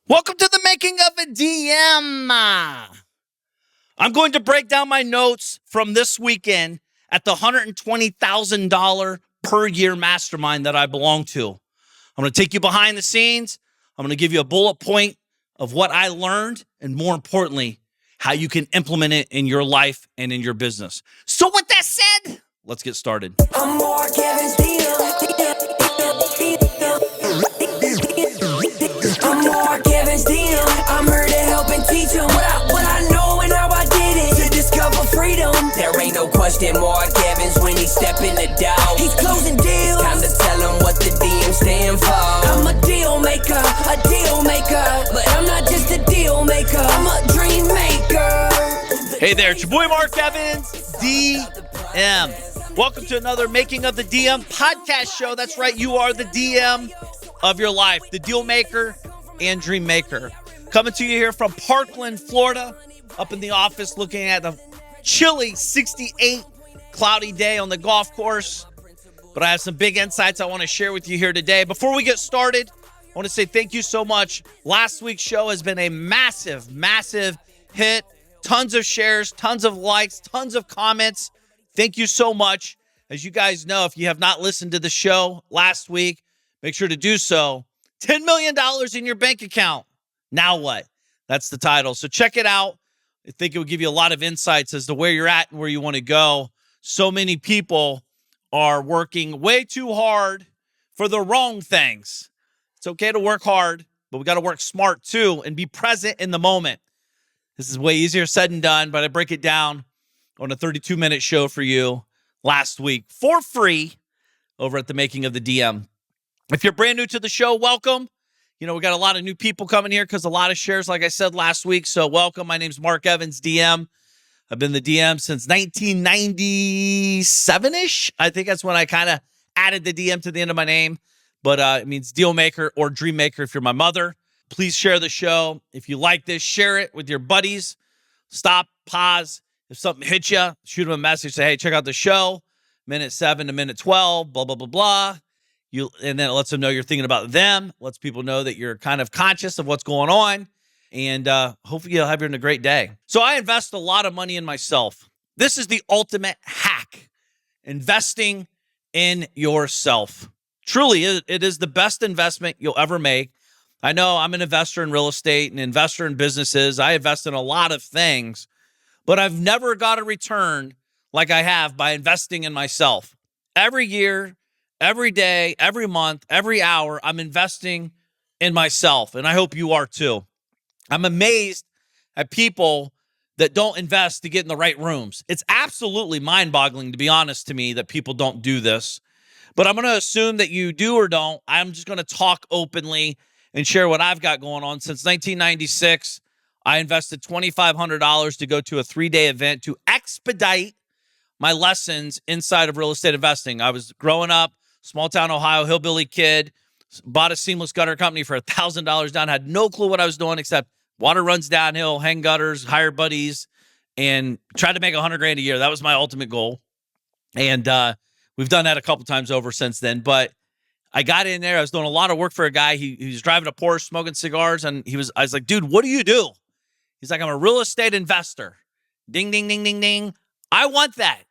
Welcome to the making of a DM. I'm going to break down my notes from this weekend at the $120,000 per year mastermind that I belong to. I'm going to take you behind the scenes. I'm going to give you a bullet point of what I learned, and more importantly, how you can implement it in your life and in your business. So with that said, let's get started. I'm more Kevin's I'm more Kevin's DM. I'm here to help and teach him what I know and how I did it to discover freedom. There ain't no question more Kevin's when he step in the door. He's closing deals. It's time to tell him what the DM stand for. I'm a deal maker, but I'm not just a deal maker. I'm a dream maker. Hey there, it's your boy Mark Evans, DM. Welcome to another Making of the DM podcast show. That's right, you are the DM of your life, the deal maker and dream maker. Coming to you here from Parkland, Florida, up in the office looking at the chilly 68 cloudy day on the golf course. But I have some big insights I want to share with you here today. Before we get started, I want to say thank you so much. Last week's show has been a massive, massive hit. Tons of shares, tons of likes, tons of comments. Thank you so much. As you guys know, if you have not listened to the show last week, make sure to do so. $10 million in your bank account. Now what? That's the title. So check it out. I think it will give you a lot of insights as to where you're at and where you want to go. So many people are working way too hard for the wrong things. It's okay to work hard, but we got to work smart too and be present in the moment. This is way easier said than done, but I break it down on a 32-minute show for you last week for free over at the Making of the DM. If you're brand new to the show, welcome. You know, we got a lot of new people coming here because a lot of shares, like I said last week. So welcome. My name's Mark Evans, DM. I've been the DM since 1997-ish. I think that's when I kind of added the DM to the end of my name. But it means deal maker or dream maker if you're my mother. Please share the show. If you like this, share it with your buddies. Stop, pause. If something hits you, shoot them a message. Say, hey, check out the show. Minute 7 to minute 12, blah, blah, blah, blah. And then it lets them know you're thinking about them. Lets people know that you're kind of conscious of what's going on. And hopefully you'll have a great day. So I invest a lot of money in myself. This is the ultimate hack. Investing in yourself. Truly, it is the best investment you'll ever make. I know I'm an investor in real estate, an investor in businesses. I invest in a lot of things, but I've never got a return like I have by investing in myself. Every year, every day, every month, every hour, I'm investing in myself, and I hope you are too. I'm amazed at people that don't invest to get in the right rooms. It's absolutely mind-boggling, to be honest, to me, that people don't do this. But I'm going to assume that you do or don't. I'm just going to talk openly and share what I've got going on. Since 1996, I invested $2,500 to go to a 3-day event to expedite my lessons inside of real estate investing. I was growing up, small town Ohio, hillbilly kid, bought a seamless gutter company for $1,000 down, had no clue what I was doing except water runs downhill, hang gutters, hire buddies, and tried to make $100,000 a year. That was my ultimate goal. And we've done that a couple times over since then. But I got in there. I was doing a lot of work for a guy. He was driving a Porsche, smoking cigars, and I was like, dude, what do you do? He's like, I'm a real estate investor. Ding, ding, ding, ding, ding. I want that.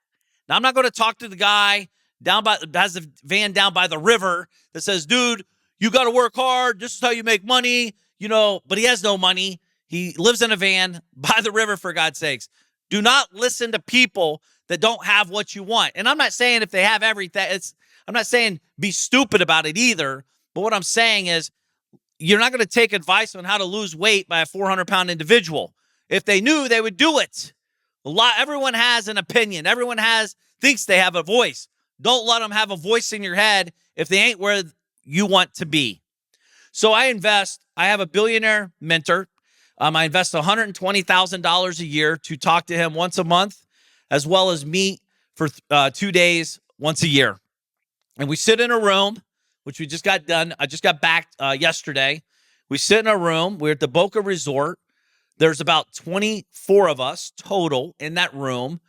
Now, I'm not going to talk to the guy has a van down by the river that says, dude, you got to work hard. This is how you make money, but he has no money. He lives in a van by the river, for God's sakes. Do not listen to people that don't have what you want. And I'm not saying if they have everything, I'm not saying be stupid about it either. But what I'm saying is you're not going to take advice on how to lose weight by a 400-pound individual. If they knew, they would do it. Everyone has an opinion. Everyone thinks they have a voice. Don't let them have a voice in your head if they ain't where you want to be. So I invest. I have a billionaire mentor. I invest $120,000 a year to talk to him once a month, as well as meet for 2 days once a year. And we sit in a room, which we just got done. I just got back yesterday. We sit in a room. We're at the Boca Resort. There's about 24 of us total in that room.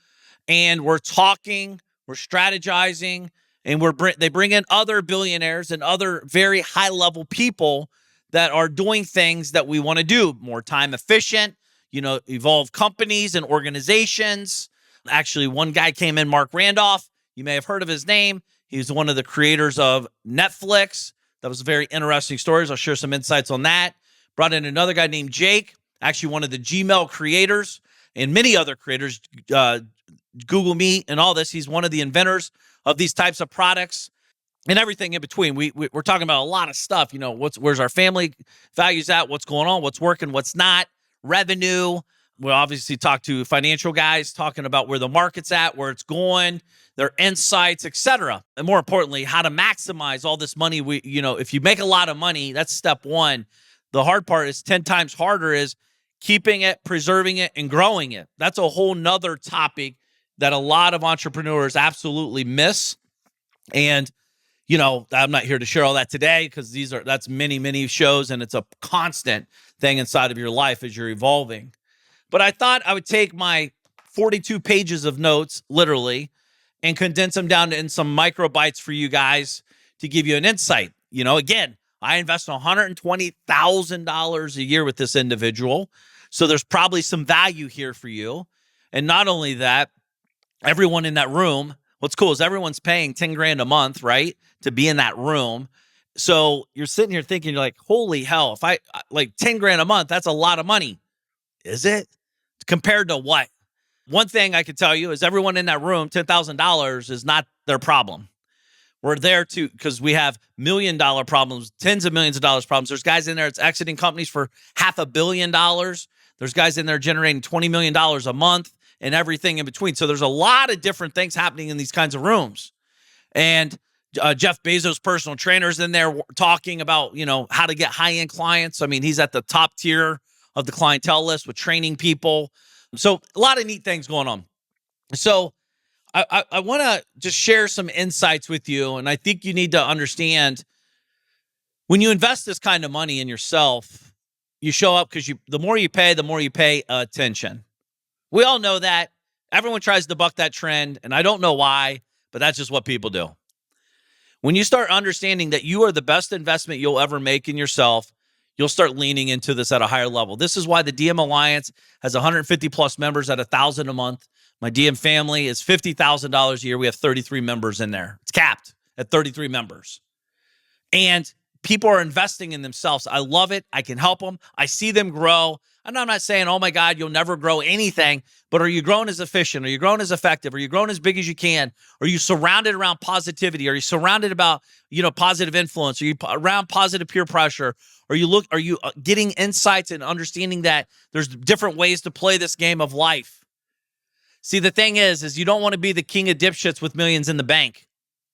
And we're talking, we're strategizing, and they bring in other billionaires and other very high-level people that are doing things that we want to do, more time efficient, evolve companies and organizations. Actually, one guy came in, Mark Randolph. You may have heard of his name. He's one of the creators of Netflix. That was a very interesting story. I'll share some insights on that. Brought in another guy named Jake, actually one of the Gmail creators and many other creators, Google Meet and all this. He's one of the inventors of these types of products and everything in between. We're talking about a lot of stuff. Where's our family values at? What's going on? What's working? What's not? Revenue. We'll obviously talk to financial guys talking about where the market's at, where it's going, their insights, etc. And more importantly, how to maximize all this money. If you make a lot of money, that's step one. The hard part is 10 times harder is keeping it, preserving it, and growing it. That's a whole nother topic that a lot of entrepreneurs absolutely miss. And I'm not here to share all that today because that's many, many shows, and it's a constant thing inside of your life as you're evolving. But I thought I would take my 42 pages of notes, literally, and condense them down in some micro bites for you guys to give you an insight. Again, I invest $120,000 a year with this individual. So there's probably some value here for you. And not only that, everyone in that room, what's cool is everyone's paying 10 grand a month, right, to be in that room. So you're sitting here thinking, you're like, holy hell, if I like 10 grand a month, that's a lot of money. Is it? Compared to what? One thing I can tell you is everyone in that room, $10,000 is not their problem. We're there because we have $1 million problems, tens of millions of dollars problems. There's guys in there that's exiting companies for $500 million. There's guys in there generating $20 million a month and everything in between. So there's a lot of different things happening in these kinds of rooms. And Jeff Bezos' personal trainer's in there talking about, how to get high-end clients. I mean, he's at the top tier of the clientele list with training people. So a lot of neat things going on. So I want to just share some insights with you. And I think you need to understand when you invest this kind of money in yourself, you show up because the more you pay attention. We all know that. Everyone tries to buck that trend, and I don't know why, but that's just what people do. When you start understanding that you are the best investment you'll ever make in yourself, you'll start leaning into this at a higher level. This is why the DM Alliance has 150 plus members at $1,000 a month. My DM family is $50,000 a year. We have 33 members in there. It's capped at 33 members. And people are investing in themselves. I love it. I can help them. I see them grow. And I'm not saying, oh my God, you'll never grow anything, but are you growing as efficient? Are you growing as effective? Are you growing as big as you can? Are you surrounded around positivity? Are you surrounded about, positive influence? Are you around positive peer pressure? Are you getting insights and understanding that there's different ways to play this game of life? See, the thing is you don't want to be the king of dipshits with millions in the bank.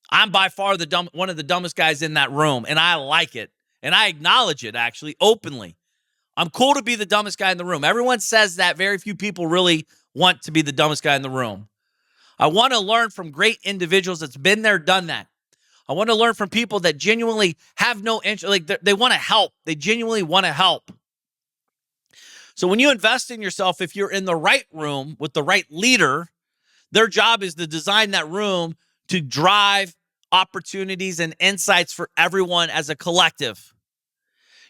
I'm by far one of the dumbest guys in that room, and I like it. And I acknowledge it, actually, openly. I'm cool to be the dumbest guy in the room. Everyone says that. Very few people really want to be the dumbest guy in the room. I want to learn from great individuals that's been there, done that. I want to learn from people that genuinely have no interest, like they want to help. They genuinely want to help. So when you invest in yourself, if you're in the right room with the right leader, their job is to design that room to drive opportunities and insights for everyone as a collective.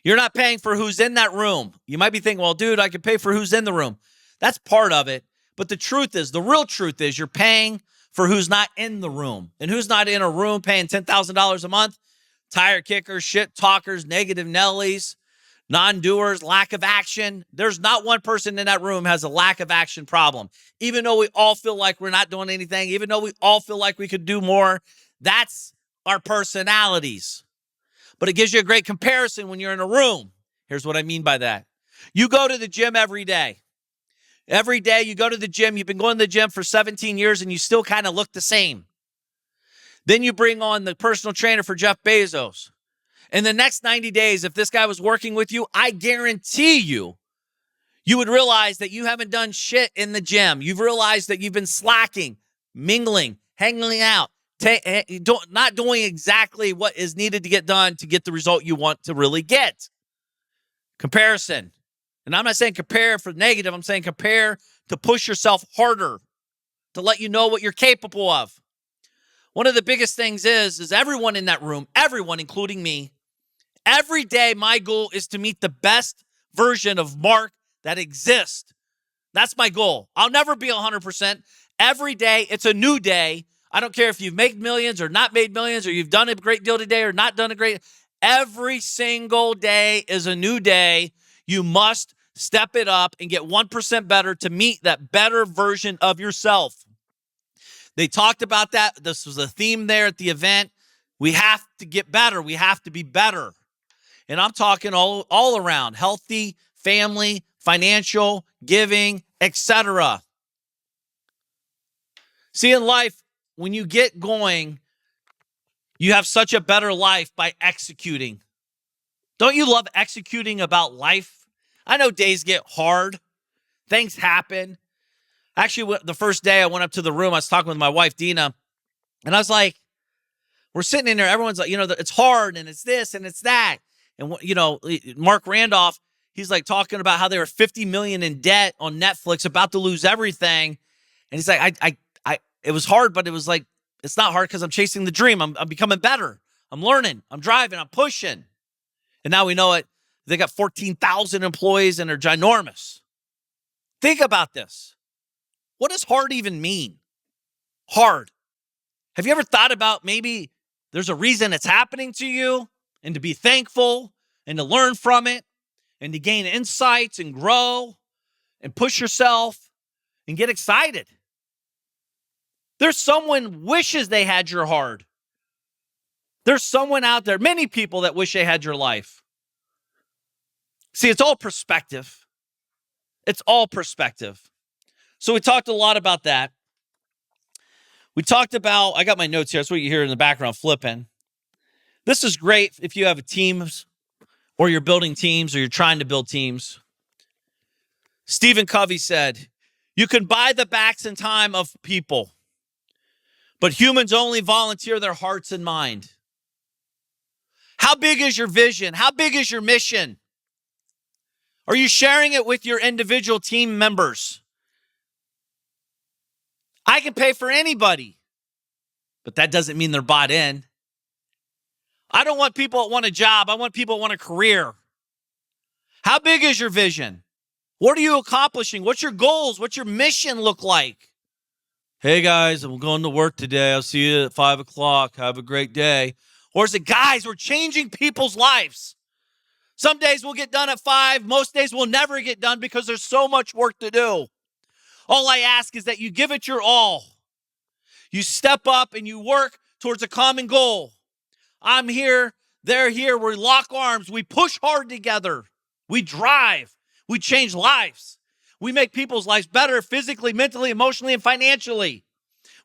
You're not paying for who's in that room. You might be thinking, well, dude, I can pay for who's in the room. That's part of it. But the real truth is you're paying for who's not in the room. And who's not in a room paying $10,000 a month? Tire kickers, shit talkers, negative Nellies, non-doers, lack of action. There's not one person in that room has a lack of action problem. Even though we all feel like we're not doing anything, even though we all feel like we could do more, that's our personalities. But it gives you a great comparison when you're in a room. Here's what I mean by that. You go to the gym every day. Every day you go to the gym. You've been going to the gym for 17 years and you still kind of look the same. Then you bring on the personal trainer for Jeff Bezos. In the next 90 days, if this guy was working with you, I guarantee you would realize that you haven't done shit in the gym. You've realized that you've been slacking, mingling, hanging out, not doing exactly what is needed to get done to get the result you want to really get. Comparison. And I'm not saying compare for negative. I'm saying compare to push yourself harder, to let you know what you're capable of. One of the biggest things is everyone in that room, everyone, including me, Every day, my goal is to meet the best version of Mark that exists. That's my goal. I'll never be 100%. Every day, it's a new day. I don't care if you've made millions or not made millions, or you've done a great deal today or not done a great. Every single day is a new day. You must step it up and get 1% better to meet that better version of yourself. They talked about that. This was a theme there at the event. We have to get better. We have to be better. And I'm talking all around: healthy, family, financial, giving, etc. See, in life, when you get going, you have such a better life by executing. Don't you love executing about life? I know days get hard. Things happen. Actually, the first day I went up to the room, I was talking with my wife, Dina, and I was like, we're sitting in there. Everyone's like, it's hard and it's this and it's that. And, Mark Randolph, he's like talking about how they were $50 million in debt on Netflix, about to lose everything. And he's like, it was hard, but it was like, it's not hard because I'm chasing the dream. I'm becoming better. I'm learning. I'm driving. I'm pushing. And now we know it. They got 14,000 employees and they're ginormous. Think about this. What does hard even mean? Hard. Have you ever thought about maybe there's a reason it's happening to you, and to be thankful and to learn from it and to gain insights and grow and push yourself and get excited? There's someone wishes they had your hard. There's someone out there, many people that wish they had your life. See, it's all perspective. It's all perspective. So we talked a lot about that. We talked about, I got my notes here. That's what you hear in the background flipping. This is great if you have teams, or you're building teams, or you're trying to build teams. Stephen Covey said, you can buy the backs and time of people, but humans only volunteer their hearts and mind. How big is your vision? How big is your mission? Are you sharing it with your individual team members? I can pay for anybody, but that doesn't mean they're bought in. I don't want people that want a job. I want people that want a career. How big is your vision? What are you accomplishing? What's your goals? What's your mission look like? Hey guys, I'm going to work today. I'll see you at 5 o'clock. Have a great day. Or is it, guys, we're changing people's lives? Some days we'll get done at 5. Most days we'll never get done because there's so much work to do. All I ask is that you give it your all. You step up and you work towards a common goal. I'm here, they're here, we lock arms, we push hard together, we drive, we change lives. We make people's lives better physically, mentally, emotionally, and financially.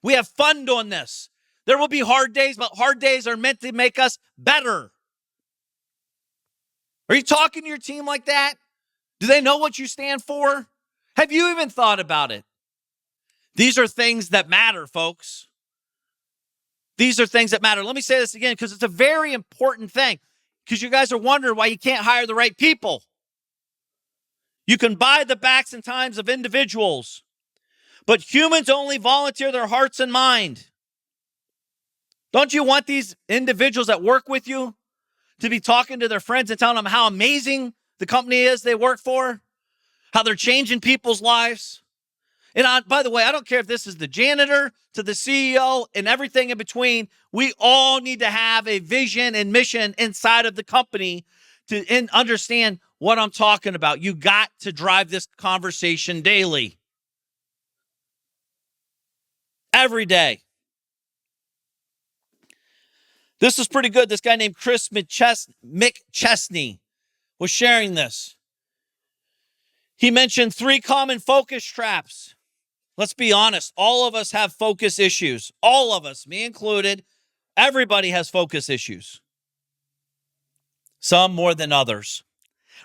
We have fun doing this. There will be hard days, but hard days are meant to make us better. Are you talking to your team like that? Do they know what you stand for? Have you even thought about it? These are things that matter, folks. These are things that matter. Let me say this again because it's a very important thing, because you guys are wondering why you can't hire the right people. You can buy the backs and times of individuals, but humans only volunteer their hearts and mind. Don't you want these individuals that work with you to be talking to their friends and telling them how amazing the company is they work for, how they're changing people's lives? And by the way, I don't care if this is the janitor to the CEO and everything in between. We all need to have a vision and mission inside of the company to understand what I'm talking about. You got to drive this conversation daily. Every day. This is pretty good. This guy named Chris McChesney was sharing this. He mentioned 3 common focus traps. Let's be honest. All of us have focus issues. All of us, me included. Everybody has focus issues. Some more than others,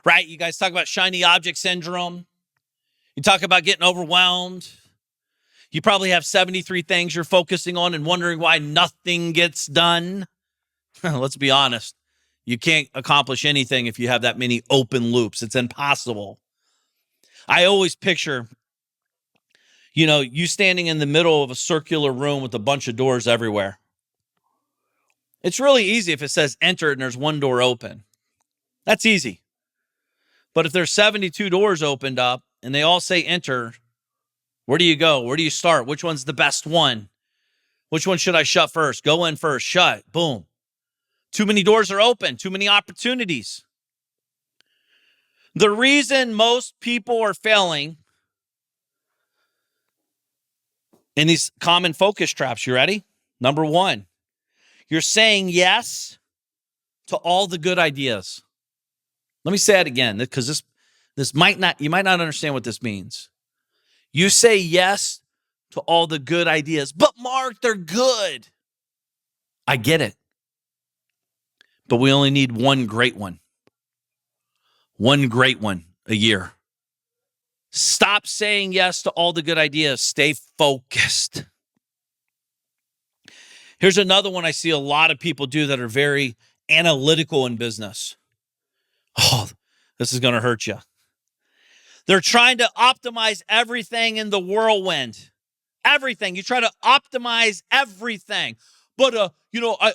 right? You guys talk about shiny object syndrome. You talk about getting overwhelmed. You probably have 73 things you're focusing on and wondering why nothing gets done. Let's be honest. You can't accomplish anything if you have that many open loops. It's impossible. I always picture, you standing in the middle of a circular room with a bunch of doors everywhere. It's really easy if it says enter and there's one door open. That's easy. But if there's 72 doors opened up and they all say enter, where do you go? Where do you start? Which one's the best one? Which one should I shut first? Go in first, shut, boom. Too many doors are open, too many opportunities. The reason most people are failing in these common focus traps, you ready? Number one, you're saying yes to all the good ideas. Let me say it again, because you might not understand what this means. You say yes to all the good ideas, but Mark, they're good. I get it. But we only need one great one. One great one a year. Stop saying yes to all the good ideas. Stay focused. Here's another one I see a lot of people do that are very analytical in business. Oh, this is going to hurt you. They're trying to optimize everything in the whirlwind. Everything. You try to optimize everything. But,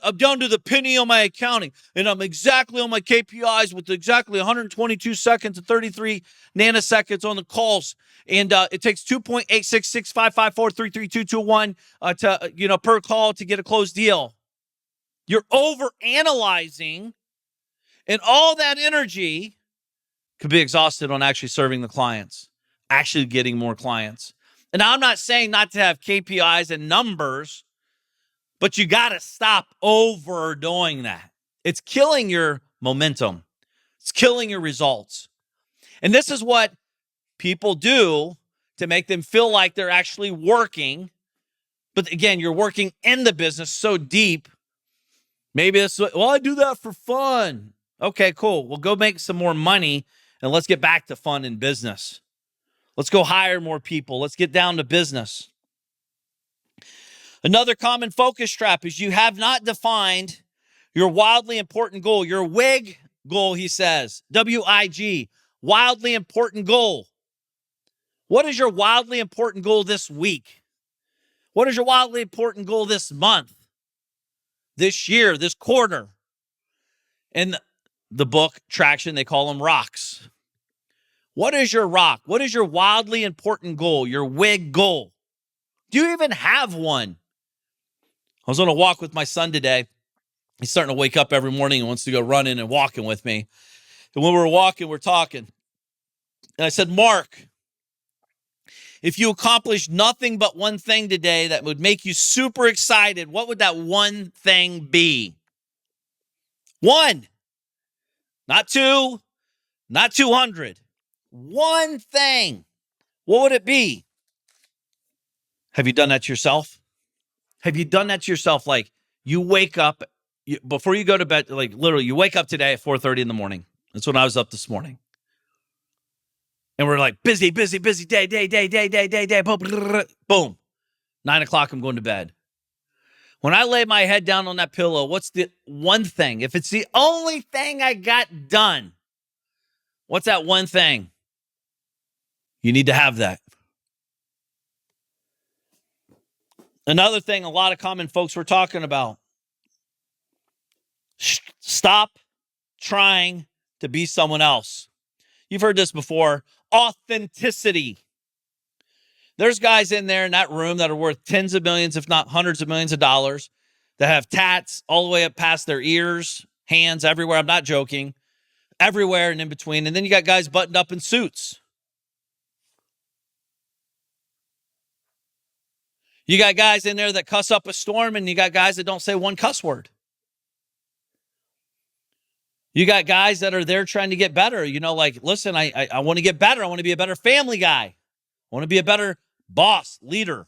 I'm down to the penny on my accounting, and I'm exactly on my KPIs with exactly 122 seconds and 33 nanoseconds on the calls. And it takes 2.86655433221 per call to get a closed deal. You're over-analyzing, and all that energy could be exhausted on actually serving the clients, actually getting more clients. And I'm not saying not to have KPIs and numbers, but you got to stop overdoing that. It's killing your momentum. It's killing your results. And this is what people do to make them feel like they're actually working. But again, you're working in the business so deep. Maybe it's, I do that for fun. Okay, cool. Well, go make some more money and let's get back to fun in business. Let's go hire more people. Let's get down to business. Another common focus trap is you have not defined your wildly important goal, your WIG goal, he says, W-I-G, wildly important goal. What is your wildly important goal this week? What is your wildly important goal this month, this year, this quarter? In the book Traction, they call them rocks. What is your rock? What is your wildly important goal, your WIG goal? Do you even have one? I was on a walk with my son today. He's starting to wake up every morning and wants to go running and walking with me. And when we're walking, we're talking. And I said, Mark, if you accomplished nothing but one thing today that would make you super excited, what would that one thing be? One. Not two. Not 200. One thing. What would it be? Have you done that to yourself? Have you done that to yourself? Like you wake up before you go to bed, like literally you wake up today at 4:30 in the morning. That's when I was up this morning. And we're like busy, day. Boom. 9 o'clock, I'm going to bed. When I lay my head down on that pillow, what's the one thing? If it's the only thing I got done, what's that one thing? You need to have that. Another thing a lot of common folks were talking about. Stop trying to be someone else. You've heard this before. Authenticity. There's guys in there in that room that are worth tens of millions, if not hundreds of millions of dollars, that have tats all the way up past their ears, hands, everywhere. I'm not joking. Everywhere and in between. And then you got guys buttoned up in suits. You got guys in there that cuss up a storm, and you got guys that don't say one cuss word. You got guys that are there trying to get better. Listen, I want to get better. I want to be a better family guy. I want to be a better boss, leader.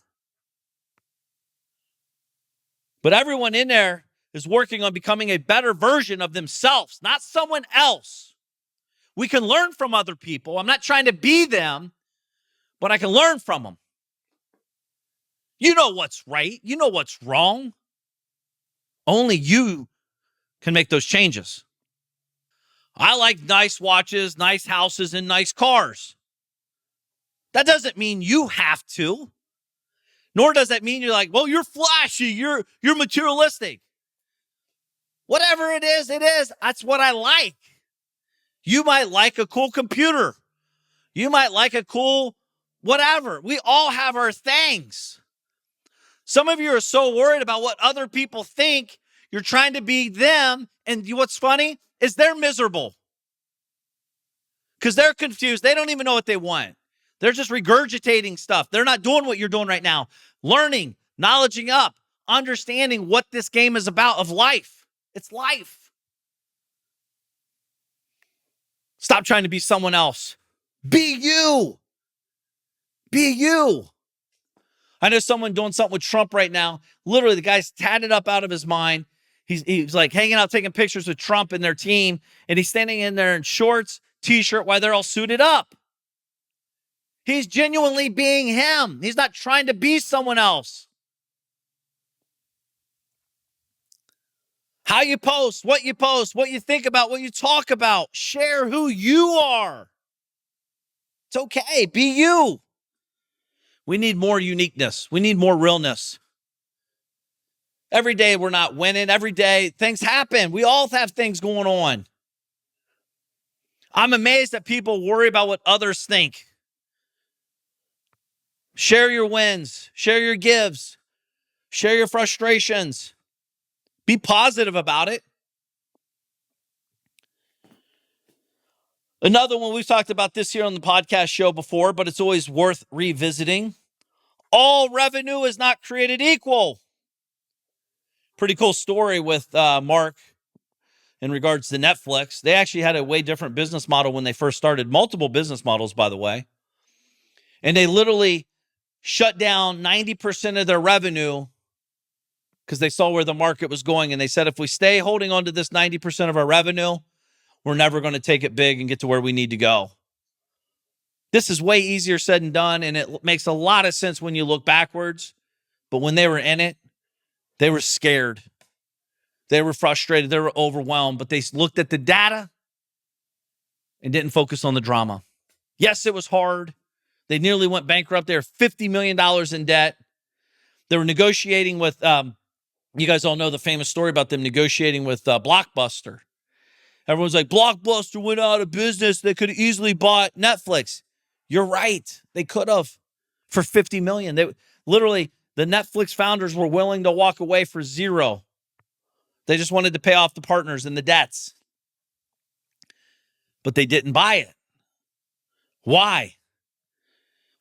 But everyone in there is working on becoming a better version of themselves, not someone else. We can learn from other people. I'm not trying to be them, but I can learn from them. You know what's right. You know what's wrong. Only you can make those changes. I like nice watches, nice houses, and nice cars. That doesn't mean you have to. Nor does that mean you're like, well, you're flashy, you're materialistic. Whatever it is, That's what I like. You might like a cool computer. You might like a cool whatever. We all have our things. Some of you are so worried about what other people think. You're trying to be them. And what's funny is they're miserable because they're confused. They don't even know what they want. They're just regurgitating stuff. They're not doing what you're doing right now. Learning, knowledging up, understanding what this game is about of life. It's life. Stop trying to be someone else. Be you. Be you. I know someone doing something with Trump right now. Literally, the guy's tatted up out of his mind. He's like hanging out, taking pictures with Trump and their team, and he's standing in there in shorts, t-shirt, while they're all suited up. He's genuinely being him. He's not trying to be someone else. How you post, what you think about, what you talk about. Share who you are. It's okay. Be you. We need more uniqueness. We need more realness. Every day we're not winning. Every day things happen. We all have things going on. I'm amazed that people worry about what others think. Share your wins. Share your gives. Share your frustrations. Be positive about it. Another one, we've talked about this here on the podcast show before, but it's always worth revisiting. All revenue is not created equal. Pretty cool story with Mark in regards to Netflix. They actually had a way different business model when they first started. Multiple business models, by the way. And they literally shut down 90% of their revenue because they saw where the market was going. And they said, if we stay holding on to this 90% of our revenue, we're never going to take it big and get to where we need to go. This is way easier said than done, and it makes a lot of sense when you look backwards. But when they were in it, they were scared. They were frustrated. They were overwhelmed, but they looked at the data and didn't focus on the drama. Yes, it was hard. They nearly went bankrupt. They were $50 million in debt. They were negotiating with, you guys all know the famous story about them negotiating with Blockbuster. Everyone's like, Blockbuster went out of business. They could have easily bought Netflix. You're right. They could have for $50 million. They literally, the Netflix founders were willing to walk away for zero. They just wanted to pay off the partners and the debts. But they didn't buy it. Why?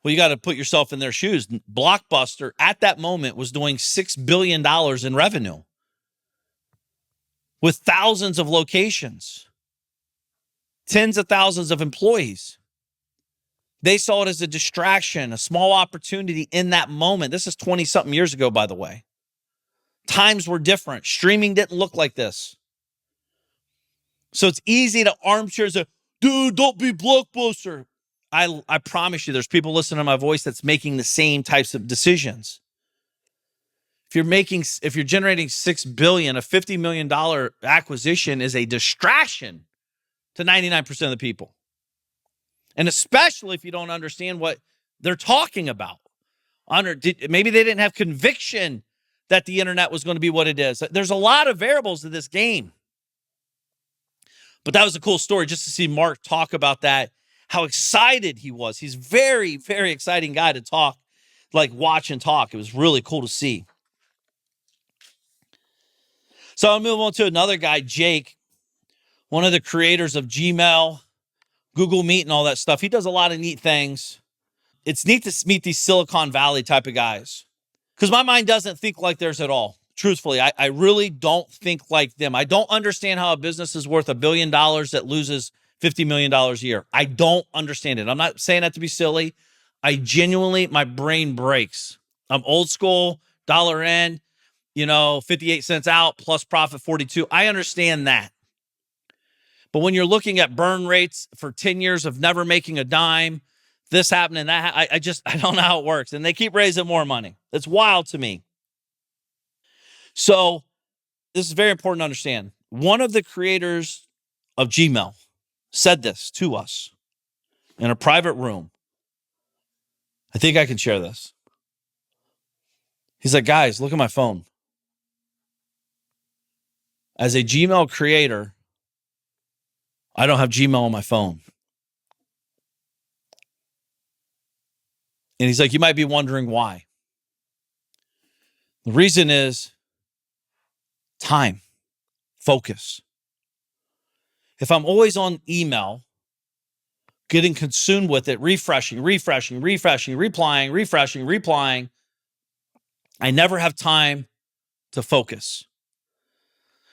Well, you got to put yourself in their shoes. Blockbuster at that moment was doing $6 billion in revenue with thousands of locations, tens of thousands of employees. They saw it as a distraction, a small opportunity in that moment. This is 20-something years ago, by the way. Times were different. Streaming didn't look like this. So it's easy to armchair say, dude, don't be Blockbuster. I promise you, there's people listening to my voice that's making the same types of decisions. If you're generating $6 billion, a $50 million acquisition is a distraction to 99% of the people. And especially if you don't understand what they're talking about. Maybe they didn't have conviction that the internet was going to be what it is. There's a lot of variables to this game. But that was a cool story just to see Mark talk about that, how excited he was. He's very, very exciting guy to talk, like watch and talk. It was really cool to see. So I'll move on to another guy, Jake, one of the creators of Gmail, Google Meet, and all that stuff. He does a lot of neat things. It's neat to meet these Silicon Valley type of guys because my mind doesn't think like theirs at all. Truthfully, I really don't think like them. I don't understand how a business is worth $1 billion that loses $50 million a year. I don't understand it. I'm not saying that to be silly. I genuinely, my brain breaks. I'm old school, dollar in, 58 cents out plus profit 42. I understand that. But when you're looking at burn rates for 10 years of never making a dime, this happening, that, I don't know how it works. And they keep raising more money. It's wild to me. So this is very important to understand. One of the creators of Gmail said this to us in a private room. I think I can share this. He's like, guys, look at my phone. As a Gmail creator, I don't have Gmail on my phone. And he's like, you might be wondering why. The reason is time, focus. If I'm always on email, getting consumed with it, refreshing, replying, replying, I never have time to focus.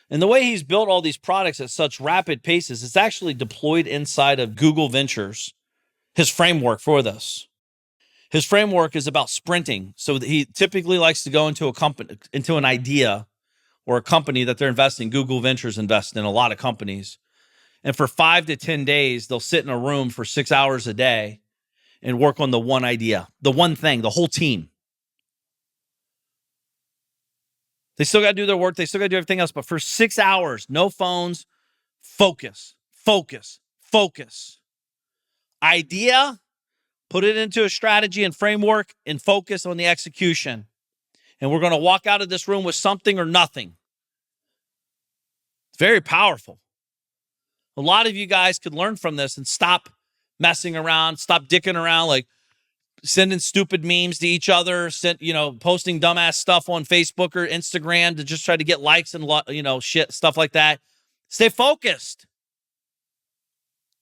And the way he's built all these products at such rapid paces, it's actually deployed inside of Google Ventures, his framework for this. His framework is about sprinting. So he typically likes to go into a company, into an idea or a company that they're investing. Google Ventures invests in a lot of companies. And for 5 to 10 days, they'll sit in a room for 6 hours a day and work on the one idea, the one thing, the whole team. They still got to do their work. They still got to do everything else. But for 6 hours, no phones, focus. Idea, put it into a strategy and framework and focus on the execution. And we're going to walk out of this room with something or nothing. It's very powerful. A lot of you guys could learn from this and stop messing around, stop dicking around, like sending stupid memes to each other, posting dumbass stuff on Facebook or Instagram to just try to get likes and, shit, stuff like that. Stay focused.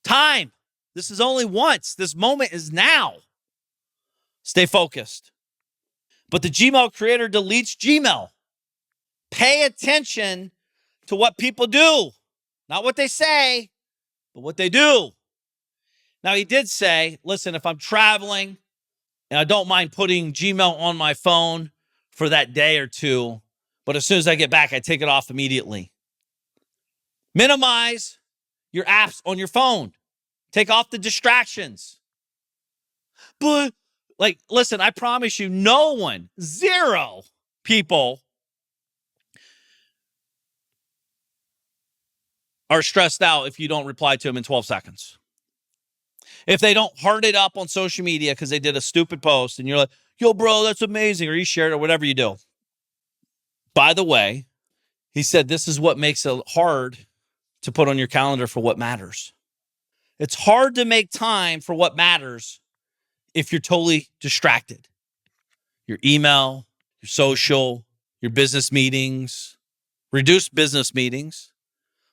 Time. This is only once. This moment is now. Stay focused. But the Gmail creator deletes Gmail. Pay attention to what people do. Not what they say, but what they do. Now, he did say, listen, if I'm traveling and I don't mind putting Gmail on my phone for that day or two, but as soon as I get back, I take it off immediately. Minimize your apps on your phone. Take off the distractions. But, listen, I promise you, no one, zero people are stressed out if you don't reply to them in 12 seconds. If they don't heart it up on social media because they did a stupid post and you're like, yo, bro, that's amazing, or you shared it or whatever you do. By the way, he said this is what makes it hard to put on your calendar for what matters. It's hard to make time for what matters if you're totally distracted. Your email, your social, your business meetings, reduce business meetings.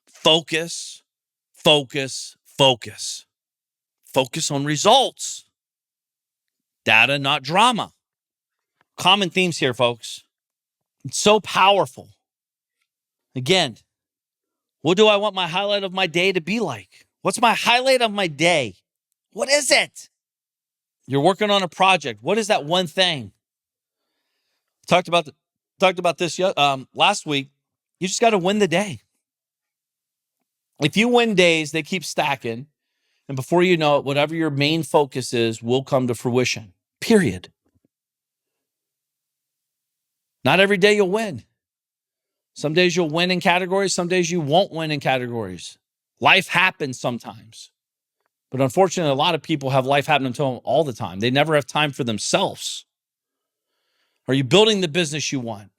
Focus. Focus on results. Data, not drama. Common themes here, folks. It's so powerful. Again, what do I want my highlight of my day to be like? What's my highlight of my day? What is it? You're working on a project. What is that one thing? Talked about this last week. You just got to win the day. If you win days, they keep stacking. And before you know it, whatever your main focus is will come to fruition. Period. Not every day you'll win. Some days you'll win in categories. Some days you won't win in categories. Life happens sometimes. But unfortunately, a lot of people have life happen to them all the time. They never have time for themselves. Are you building the business you want?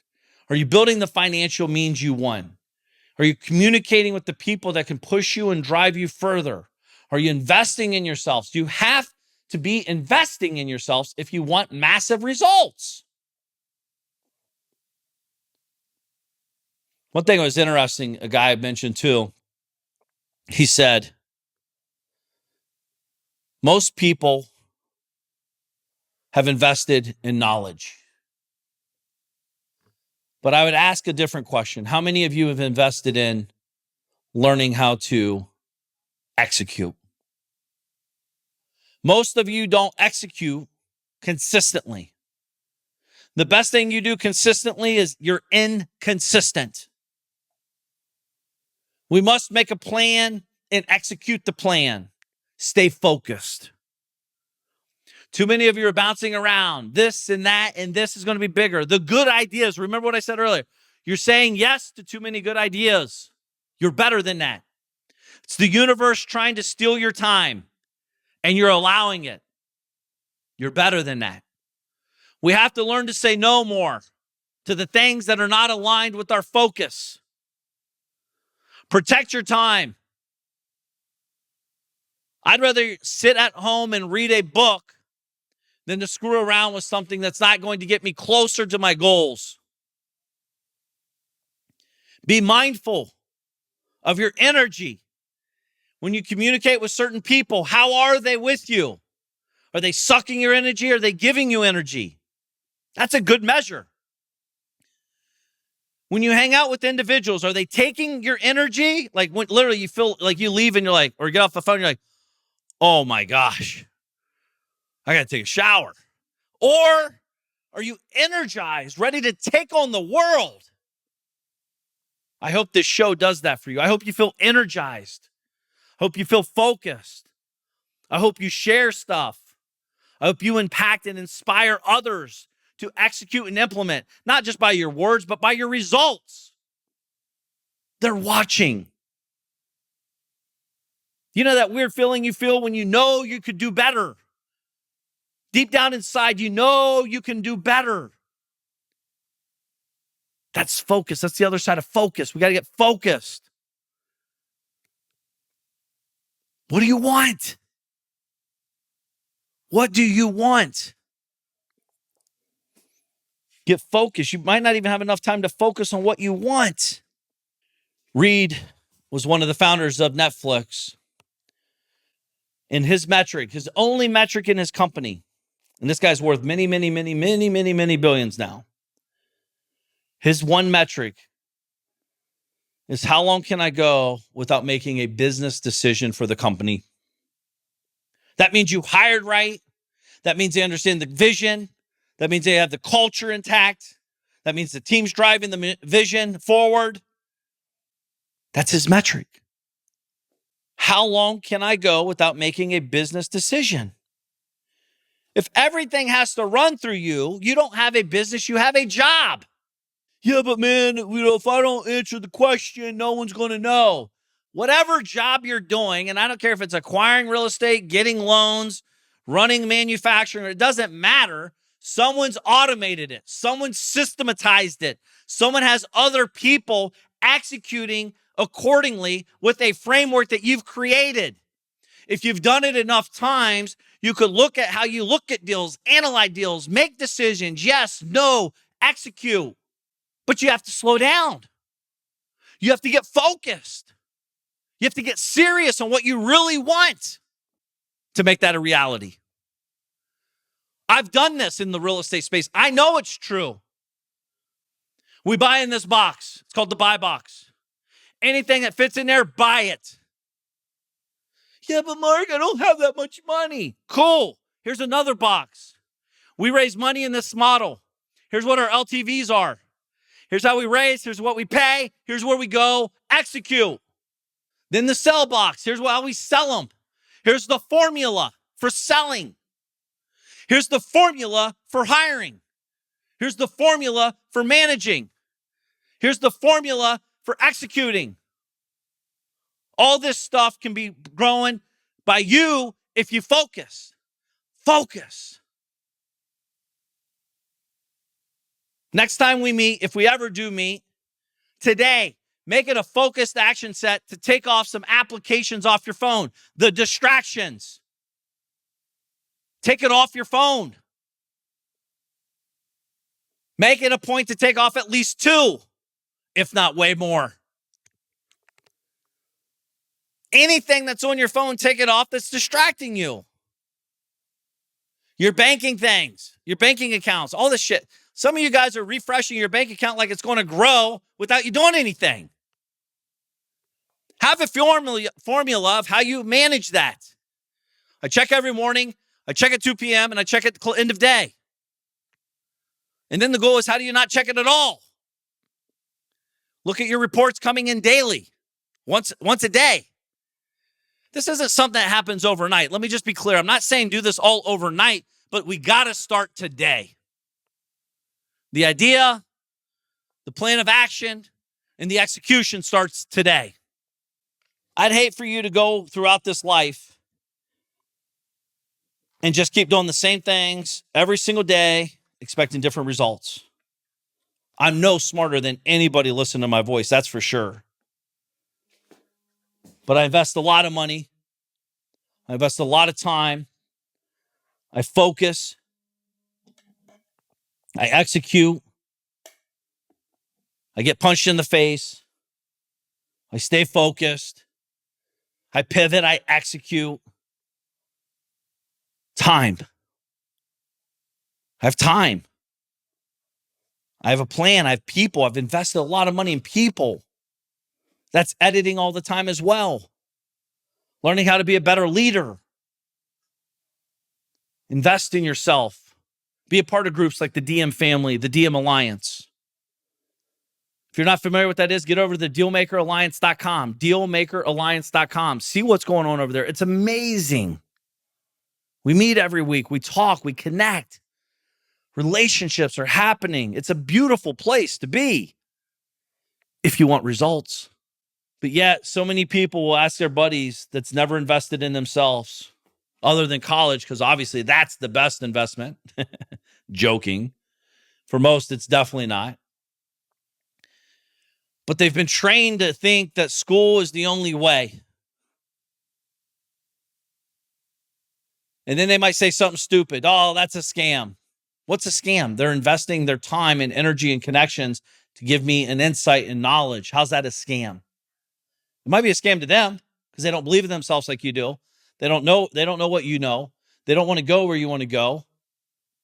Are you building the financial means you want? Are you communicating with the people that can push you and drive you further? Are you investing in yourselves? You have to be investing in yourselves if you want massive results. One thing that was interesting, a guy I mentioned too, he said, most people have invested in knowledge. But I would ask a different question. How many of you have invested in learning how to execute? Most of you don't execute consistently. The best thing you do consistently is you're inconsistent. We must make a plan and execute the plan. Stay focused. Too many of you are bouncing around this and that, and this is going to be bigger. The good ideas, remember what I said earlier. You're saying yes to too many good ideas. You're better than that. It's the universe trying to steal your time, and you're allowing it. You're better than that. We have to learn to say no more to the things that are not aligned with our focus. Protect your time. I'd rather sit at home and read a book than to screw around with something that's not going to get me closer to my goals. Be mindful of your energy. When you communicate with certain people, how are they with you? Are they sucking your energy? Are they giving you energy? That's a good measure. When you hang out with individuals, are they taking your energy? Like when literally you feel like you leave and you're like, or you get off the phone, you're like, oh my gosh, I got to take a shower. Or are you energized, ready to take on the world? I hope this show does that for you. I hope you feel energized. I hope you feel focused. I hope you share stuff. I hope you impact and inspire others to execute and implement, not just by your words, but by your results. They're watching. You know that weird feeling you feel when you know you could do better? Deep down inside, you know you can do better. That's focus. That's the other side of focus. We got to get focused. What do you want? What do you want? Get focused. You might not even have enough time to focus on what you want. Reed was one of the founders of Netflix. And his metric, his only metric in his company, and this guy's worth many billions now. His one metric is how long can I go without making a business decision for the company? That means you hired right. That means they understand the vision. That means they have the culture intact. That means the team's driving the vision forward. That's his metric. How long can I go without making a business decision? If everything has to run through you, you don't have a business, you have a job. Yeah, but man, if I don't answer the question, no one's going to know. Whatever job you're doing, and I don't care if it's acquiring real estate, getting loans, running manufacturing, it doesn't matter. Someone's automated it. Someone's systematized it. Someone has other people executing accordingly with a framework that you've created. If you've done it enough times, you could look at how you look at deals, analyze deals, make decisions, yes, no, execute. But you have to slow down. You have to get focused. You have to get serious on what you really want to make that a reality. I've done this in the real estate space. I know it's true. We buy in this box. It's called the buy box. Anything that fits in there, buy it. Yeah, but Mark, I don't have that much money. Cool. Here's another box. We raise money in this model. Here's what our LTVs are. Here's how we raise. Here's what we pay. Here's where we go. Execute. Then the sell box. Here's how we sell them. Here's the formula for selling. Here's the formula for hiring. Here's the formula for managing. Here's the formula for executing. All this stuff can be growing by you if you focus. Focus. Next time we meet, if we ever do meet, today, make it a focused action set to take off some applications off your phone. The distractions. Take it off your phone. Make it a point to take off at least 2, if not way more. Anything that's on your phone, take it off that's distracting you. Your banking things, your banking accounts, all this shit. Some of you guys are refreshing your bank account like it's going to grow without you doing anything. Have a formula of how you manage that. I check every morning, I check at 2 p.m., and I check at the end of day. And then the goal is, how do you not check it at all? Look at your reports coming in daily, once a day. This isn't something that happens overnight. Let me just be clear. I'm not saying do this all overnight, but we got to start today. The idea, the plan of action, and the execution starts today. I'd hate for you to go throughout this life and just keep doing the same things every single day, expecting different results. I'm no smarter than anybody listening to my voice, that's for sure. But I invest a lot of money. I invest a lot of time. I focus. I execute. I get punched in the face. I stay focused. I pivot. I execute. Time. I have time. I have a plan. I have people. I've invested a lot of money in people. That's editing all the time as well. Learning how to be a better leader. Invest in yourself. Be a part of groups like the DM family, the DM Alliance. If you're not familiar with what that is, get over to the dealmakeralliance.com, dealmakeralliance.com. See what's going on over there. It's amazing. We meet every week. We talk. We connect. Relationships are happening. It's a beautiful place to be if you want results. But yet, so many people will ask their buddies that's never invested in themselves other than college, because obviously that's the best investment. Joking. For most, it's definitely not. But they've been trained to think that school is the only way. And then they might say something stupid. Oh, that's a scam. What's a scam? They're investing their time and energy and connections to give me an insight and knowledge. How's that a scam? It might be a scam to them because they don't believe in themselves like you do. They don't know what you know. They don't want to go where you want to go.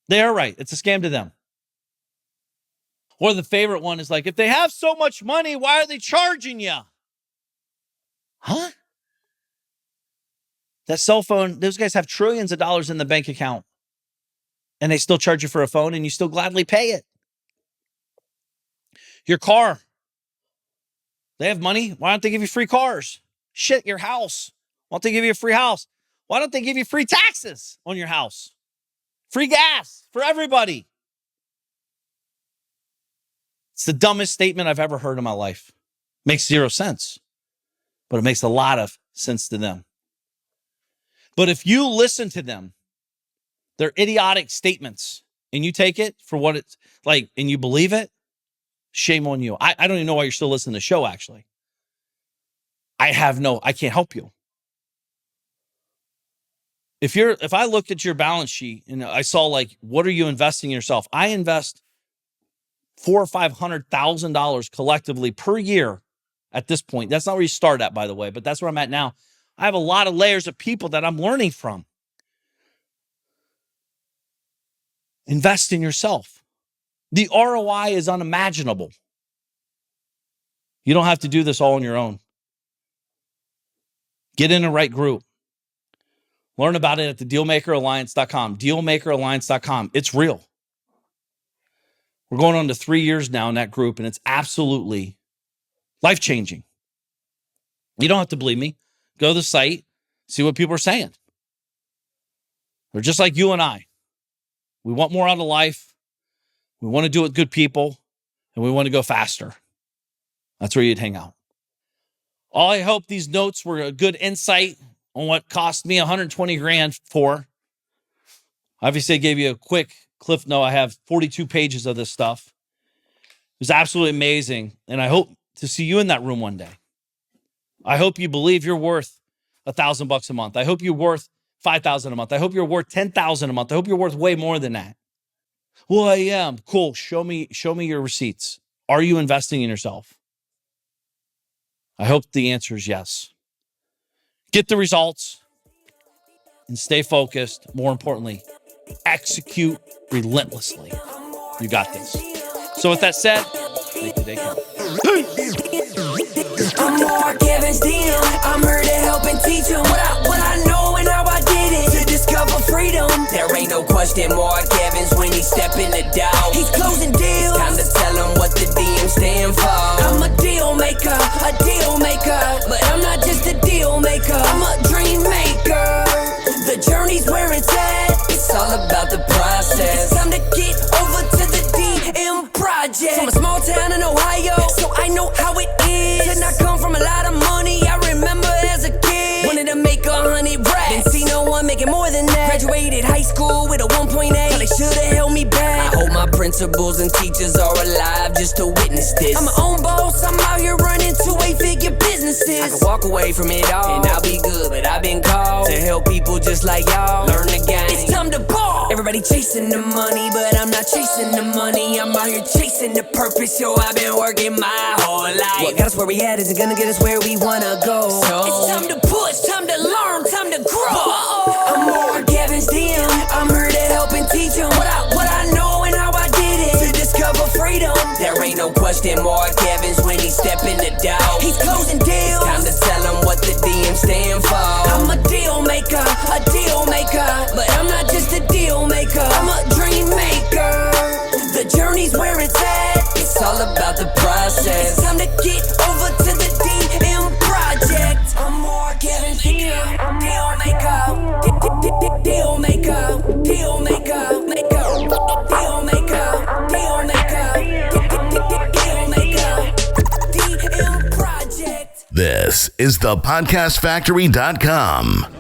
They are right. It's a scam to them. Or the favorite one is like, if they have so much money, why are they charging you? Huh? That cell phone, those guys have trillions of dollars in the bank account. And they still charge you for a phone and you still gladly pay it. Your car. They have money. Why don't they give you free cars? Shit, your house. Why don't they give you a free house? Why don't they give you free taxes on your house? Free gas for everybody. It's the dumbest statement I've ever heard in my life. Makes zero sense, but it makes a lot of sense to them. But if you listen to them, their idiotic statements, and you take it for what it's like, and you believe it, shame on you. I don't even know why you're still listening to the show, actually. I can't help you. If I looked at your balance sheet and I saw like, what are you investing in yourself? I invest $400,000 or $500,000 collectively per year at this point. That's not where you start at, by the way, but that's where I'm at now. I have a lot of layers of people that I'm learning from. Invest in yourself. The ROI is unimaginable. You don't have to do this all on your own. Get in the right group. Learn about it at the dealmakeralliance.com. Dealmakeralliance.com. It's real. We're going on to 3 years now in that group, and it's absolutely life-changing. You don't have to believe me. Go to the site, see what people are saying. They're just like you and I. We want more out of life. We want to do it with good people, and we want to go faster. That's where you'd hang out. I hope these notes were a good insight on what cost me $120,000 for. Obviously, I gave you a quick cliff note. I have 42 pages of this stuff. It was absolutely amazing, and I hope to see you in that room one day. I hope you believe you're worth $1,000 a month. I hope you're worth $5,000 a month. I hope you're worth $10,000 a month. I hope you're worth way more than that. Well, I am. Cool. Show me your receipts. Are you investing in yourself? I hope the answer is yes. Get the results and stay focused. More importantly, execute relentlessly. You got this. So with that said, make the day count. I'm Mark Evans DM. I'm here to help and teach them what I know and how I did it to discover freedom. There ain't no question Mark Evans when he step in the door. He's closing deals. It's time to tell him what the DM stand for. I'm a deal maker, but I'm not just a deal maker. I'm a dream maker. The journey's where it's at. It's all about the process. It's time to get over to the DM project. From a small town in Ohio, so I know how it is. And I come from a lot of money. I remember as a kid, wanted to make 100 racks. Didn't see no one making more than that. Graduated high school with a 1.8. They should've held me back. I hold my principles. principals and teachers are alive just to witness this. I'm my own boss, I'm out here running 2-8-figure businesses. I can walk away from it all, and I'll be good, but I've been called to help people just like y'all learn the game. It's time to ball. Everybody chasing the money, but I'm not chasing the money. I'm out here chasing the purpose, yo, I've been working my whole life. What got us where we at isn't gonna get us where we wanna go. So it's time to push, time to learn, time to grow. I'm more Kevin's DM. I'm here to help and teach him what I know and how I did it to discover freedom. There ain't no question more Kevin's when he step in the door. He's closing deals. It's time to tell him what the DM stand for. I'm a deal maker, but I'm not just a deal maker. I'm a dream maker. The journey's where it's at. It's all about the process. It's time to get over to the DM project. I'm more Kevin's DM. I'm deal maker. Deal maker, deal maker, deal maker, DM project. This is thepodcastfactory.com.